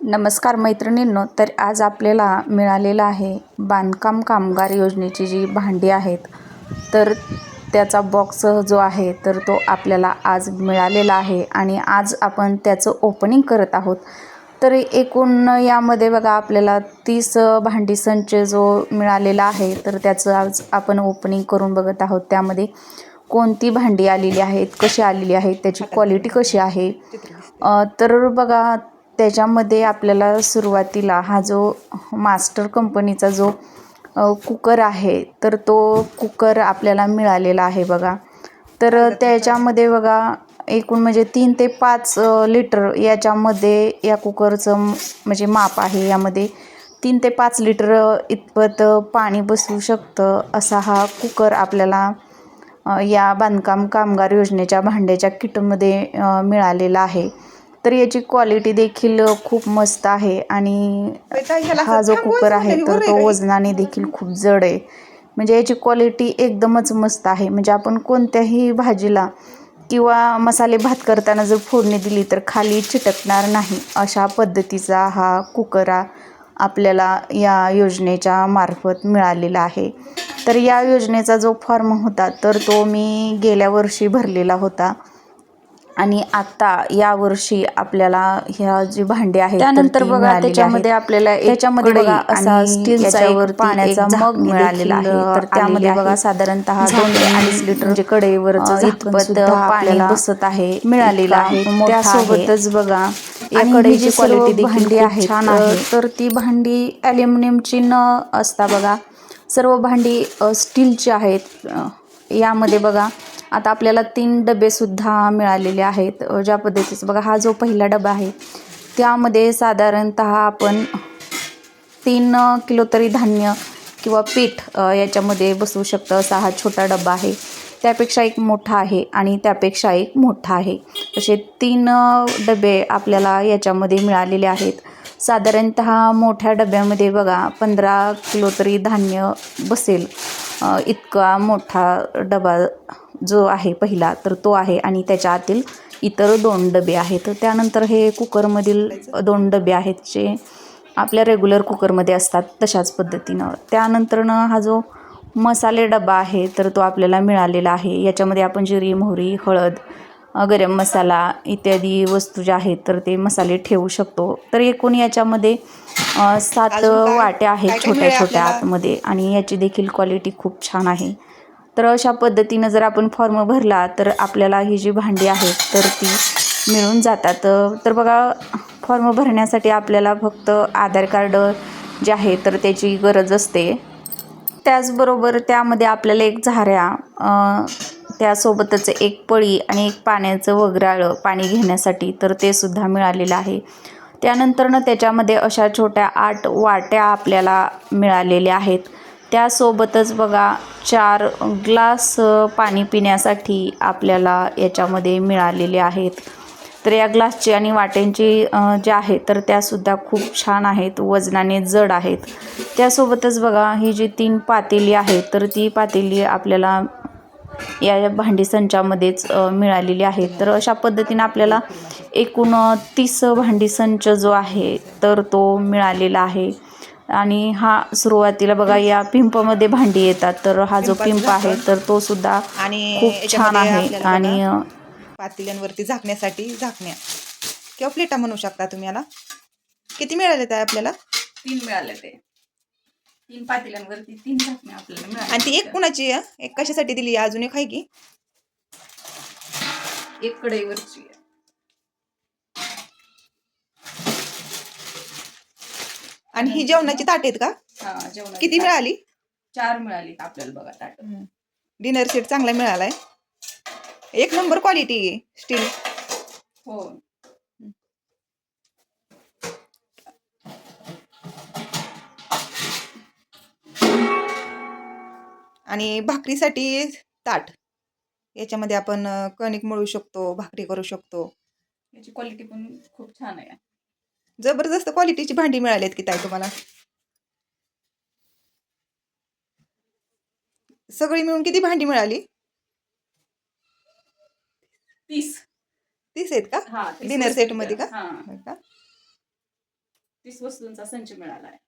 नमस्कार मैत्रिणींनो, तर आज आपल्याला मिळालेलं आहे बांधकाम कामगार योजनेची जी भांडी आहेत, तर त्याचा बॉक्स जो आहे तर तो आपल्याला आज मिळालेला आहे आणि आज आपण त्याचं ओपनिंग करत आहोत. तर एकूण यामध्ये बघा आपल्याला 30 भांडी संच जो मिळालेला आहे, तर त्याचं आज आपण ओपनिंग करून बघत आहोत. त्यामध्ये कोणती भांडी आलेली आहेत, कशी आलेली आहेत, त्याची क्वालिटी कशी आहे. तर बघा त्याच्यामध्ये आपल्याला सुरुवातीला हा जो मास्टर कंपनीचा जो कुकर आहे, तर तो कुकर आपल्याला मिळालेला आहे बघा. तर त्याच्यामध्ये बघा एकूण म्हणजे 3 ते 5 लिटर याच्यामध्ये या कुकरचं म्हणजे माप आहे. यामध्ये 3 ते 5 लिटर इतपत पाणी बसू शकतं असा हा कुकर आपल्याला या बांधकाम कामगार योजनेच्या भांड्याच्या किटमध्ये मिळालेला आहे. तर याची क्वालिटी देखील खूप मस्त आहे आणि हा जो कुकर आहे तर तो वजनाने देखील खूप जड आहे. म्हणजे याची क्वालिटी एकदमच मस्त आहे. म्हणजे आपण कोणत्याही भाजीला किंवा मसाले भात करताना जर फोडणी दिली तर खाली चिटकणार नाही अशा पद्धतीचा हा कुकर आपल्याला या योजनेच्या मार्फत मिळालेला आहे. तर या योजनेचा जो फॉर्म होता तर तो मी गेल्या वर्षी भरलेला होता आणि आता यावर्षी आपल्याला ह्या जी भांडी आहेत त्यानंतर बघा त्याच्यामध्ये आपल्याला त्याच्यामध्ये बघा असा स्टीलचा एक पाण्याचा मग मिळालेला आहे. तर त्यामध्ये बघा साधारणतः 2 ते 2.5 लिटर म्हणजे कढईवरचं इतपत पाणी बसत आहे मिळालेलं आहे. त्यासोबतच बघा या कढईची क्वालिटी देखील खूप छान आहे. तर ती भांडी ॲल्युमिनियमची न असता बघा सर्व भांडी स्टीलची आहेत. यामध्ये बघा आता आपल्याला 3 डबेसुद्धा मिळालेले आहेत. ज्या पद्धतीचं बघा हा जो पहिला डबा आहे त्यामध्ये साधारणतः आपण 3 किलो तरी धान्य किंवा पीठ याच्यामध्ये बसवू शकतं असा हा छोटा डबा आहे. त्यापेक्षा एक मोठा आहे आणि त्यापेक्षा एक मोठा आहे. असे 3 डबे आपल्याला याच्यामध्ये मिळालेले आहेत. साधारणतः मोठ्या डब्यामध्ये बघा 15 किलो तरी धान्य बसेल इतका मोठा डबा जो आहे पहिला तर तो आहे आणि त्याच्या आतील इतर 2 डबे आहेत. त्यानंतर हे कुकरमधील 2 डबे आहेत जे आपल्या रेग्युलर कुकरमध्ये असतात तशाच पद्धतीनं. त्यानंतरनं हा जो मसाले डबा आहे तर तो आपल्याला मिळालेला आहे. याच्यामध्ये आपण जिरी, मोहरी, हळद, गरम मसाला इत्यादी वस्तू ज्या आहेत तर ते मसाले ठेवू शकतो. तर एकूण याच्यामध्ये 7 वाट्या आहेत छोट्या छोट्या आतमध्ये आणि याची देखील क्वालिटी खूप छान आहे. तर अशा पद्धतीनं जर आपण फॉर्म भरला तर आपल्याला ही जी भांडी आहेत तर ती मिळून जातात. तर बघा फॉर्म भरण्यासाठी आपल्याला फक्त आधार कार्ड जे आहे तर त्याची गरज असते. त्याचबरोबर त्यामध्ये आपल्याला एक झाऱ्या त्यासोबतच एक पळी आणि एक पाण्याचं वगराळं पाणी घेण्यासाठी तर ते सुद्धा मिळालेलं आहे. त्यानंतरनं त्याच्यामध्ये अशा छोट्या 8 वाट्या आपल्याला मिळालेल्या आहेत. त्यासोबतच बघा 4 ग्लास पाणी पिण्यासाठी आपल्याला याच्यामध्ये मिळालेले आहेत. तर या ग्लासची आणि वाट्यांची ज्या आहेत तर त्यासुद्धा खूप छान आहेत, वजनाने जड आहेत. त्यासोबतच बघा ही जी 3 पातेली आहेत तर ती पातेली आपल्याला या भांडी संचामध्येच मिळालेली आहेत. तर अशा पद्धतीने आपल्याला एकूण 30 भांडी संच जो आहे तर तो मिळालेला आहे. आणि हा सुरुवातीला बघा या पिंपमध्ये भांडी येतात. तर हा जो पिंप आहे तर तो सुद्धा खूप छान आहे. आणि पातेल्यांवरती झाकण्यासाठी झाकण्या किंवा प्लेटा म्हणू शकता तुम्ही याला. किती मिळाले ते आपल्याला? 3 मिळाले. ते 3 पातेल्यांवरती 3 झाकण्या आपल्याला मिळाल्या. आणि ती एक कुणाची आहे? एक कशासाठी दिली? अजून एक आहे की? एक कढईवरची आहे. आणि ही जेवणाची ताट आहेत का? हां, जेवणाची किती मिळाली? 4 मिळाली आपल्याला बघा ताट. डिनर सेट चांगला मिळालाय. एक नंबर क्वालिटी आहे स्टील. हो. आणि भाकरीसाठी ताट. याच्यामध्ये आपण कणिक मळू शकतो, भाकरी करू शकतो. याची क्वालिटी पण खूप छान आहे. जबरदस्त क्वालिटीची भांडी मिळालीत की ताई तुम्हाला? सगळी मिळून किती भांडी मिळाली? 30 30 आहेत का? हां, 30 डिनर सेट मध्ये का? हां. 30 वस्तूंचा संच मिळाला आहे.